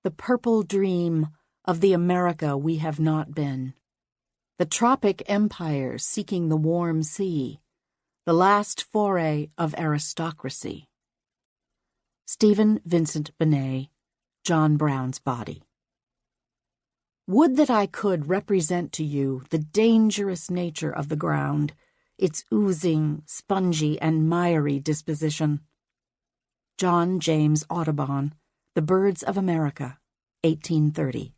the purple dream of the America we have not been, the tropic empires seeking the warm sea, the last foray of aristocracy. Stephen Vincent Benet, John Brown's Body. Would that I could represent to you the dangerous nature of the ground, its oozing, spongy, and miry disposition. John James Audubon, The Birds of America, 1830.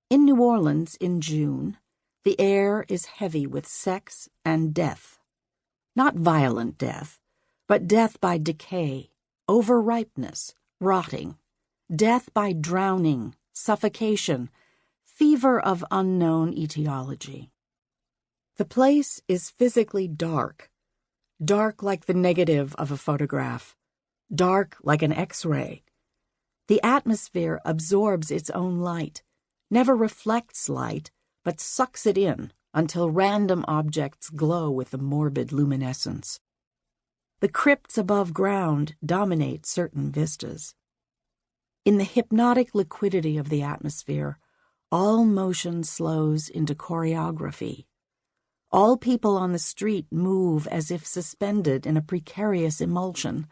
In New Orleans in June, the air is heavy with sex and death. Not violent death, but death by decay, overripeness, rotting, death by drowning, suffocation, fever of unknown etiology. The place is physically dark, dark like the negative of a photograph, dark like an X-ray. The atmosphere absorbs its own light, never reflects light, but sucks it in until random objects glow with a morbid luminescence. The crypts above ground dominate certain vistas. In the hypnotic liquidity of the atmosphere, all motion slows into choreography. All people on the street move as if suspended in a precarious emulsion,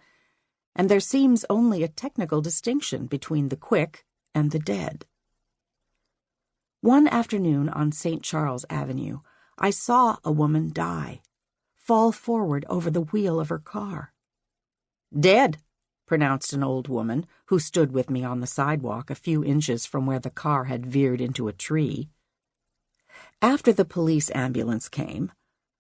and there seems only a technical distinction between the quick and the dead. One afternoon on St. Charles Avenue, I saw a woman die, fall forward over the wheel of her car. "Dead," pronounced an old woman who stood with me on the sidewalk a few inches from where the car had veered into a tree. After the police ambulance came,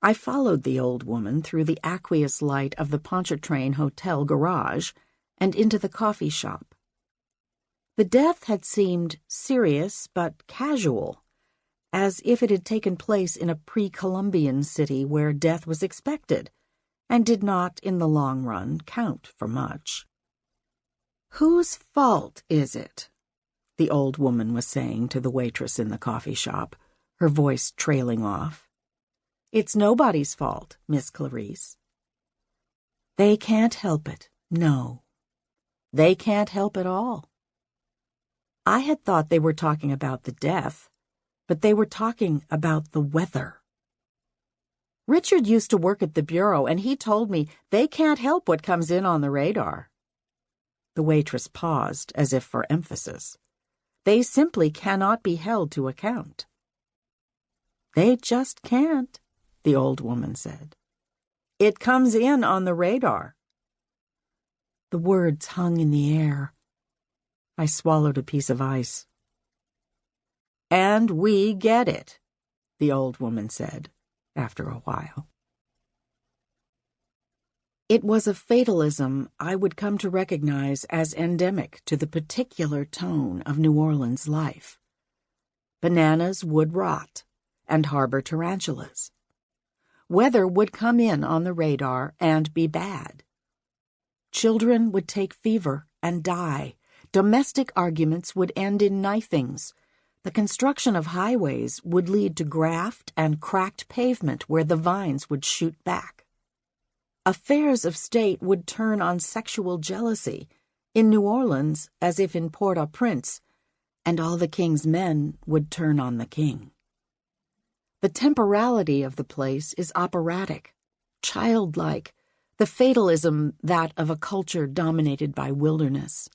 I followed the old woman through the aqueous light of the Pontchartrain Hotel garage and into the coffee shop. The death had seemed serious but casual, as if it had taken place in a pre-Columbian city where death was expected and did not, in the long run, count for much. "Whose fault is it?" the old woman was saying to the waitress in the coffee shop, her voice trailing off. "It's nobody's fault, Miss Clarice." "They can't help it, no. They can't help at all." I had thought they were talking about the death, but they were talking about the weather. "Richard used to work at the bureau, and he told me they can't help what comes in on the radar." The waitress paused, as if for emphasis. "They simply cannot be held to account." "They just can't," the old woman said. "It comes in on the radar." The words hung in the air. I swallowed a piece of ice. "And we get it," the old woman said, after a while. It was a fatalism I would come to recognize as endemic to the particular tone of New Orleans life. Bananas would rot and harbor tarantulas. Weather would come in on the radar and be bad. Children would take fever and die. Domestic arguments would end in knifings. The construction of highways would lead to graft and cracked pavement where the vines would shoot back. Affairs of state would turn on sexual jealousy, in New Orleans as if in Port-au-Prince, and all the king's men would turn on the king. The temporality of the place is operatic, childlike, the fatalism that of a culture dominated by wilderness.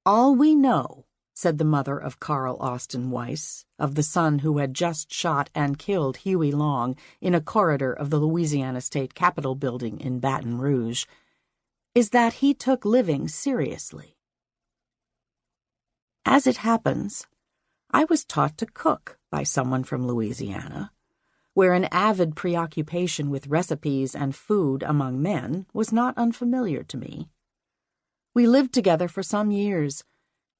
"All we know," said the mother of Carl Austin Weiss, of the son who had just shot and killed Huey Long in a corridor of the Louisiana State Capitol building in Baton Rouge, "is that he took living seriously." As it happens, I was taught to cook by someone from Louisiana, where an avid preoccupation with recipes and food among men was not unfamiliar to me. We lived together for some years,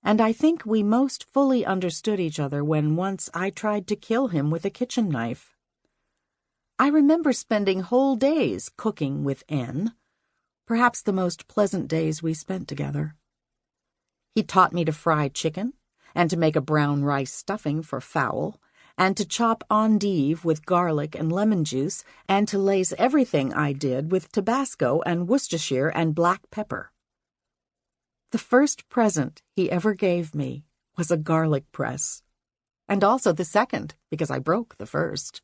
and I think we most fully understood each other when once I tried to kill him with a kitchen knife. I remember spending whole days cooking with N, perhaps the most pleasant days we spent together. He taught me to fry chicken, and to make a brown rice stuffing for fowl, and to chop endive with garlic and lemon juice, and to lace everything I did with Tabasco and Worcestershire and black pepper. The first present he ever gave me was a garlic press. And also the second, because I broke the first.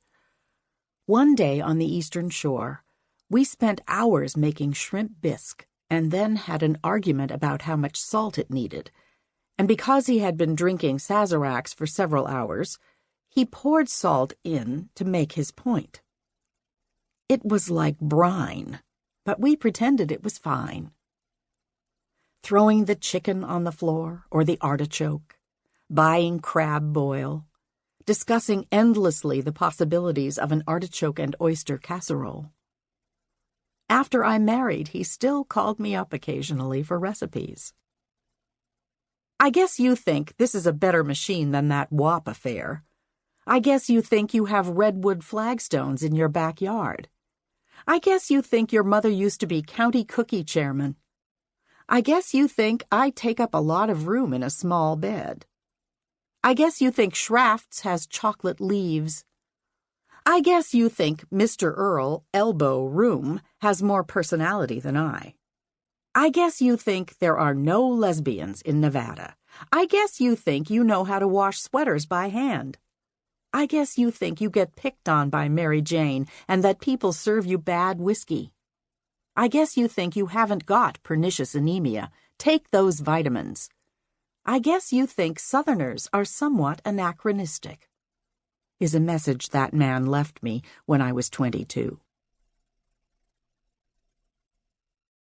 One day on the Eastern Shore, we spent hours making shrimp bisque and then had an argument about how much salt it needed. And because he had been drinking Sazeracs for several hours, he poured salt in to make his point. It was like brine, but we pretended it was fine. Throwing the chicken on the floor or the artichoke, buying crab boil, discussing endlessly the possibilities of an artichoke and oyster casserole. After I married, he still called me up occasionally for recipes. I guess you think this is a better machine than that WAP affair. I guess you think you have redwood flagstones in your backyard. I guess you think your mother used to be county cookie chairman. I guess you think I take up a lot of room in a small bed. I guess you think Schrafft's has chocolate leaves. I guess you think Mr. Earl, elbow room, has more personality than I. I guess you think there are no lesbians in Nevada. I guess you think you know how to wash sweaters by hand. I guess you think you get picked on by Mary Jane and that people serve you bad whiskey. I guess you think you haven't got pernicious anemia. Take those vitamins. I guess you think Southerners are somewhat anachronistic, is a message that man left me when I was 22.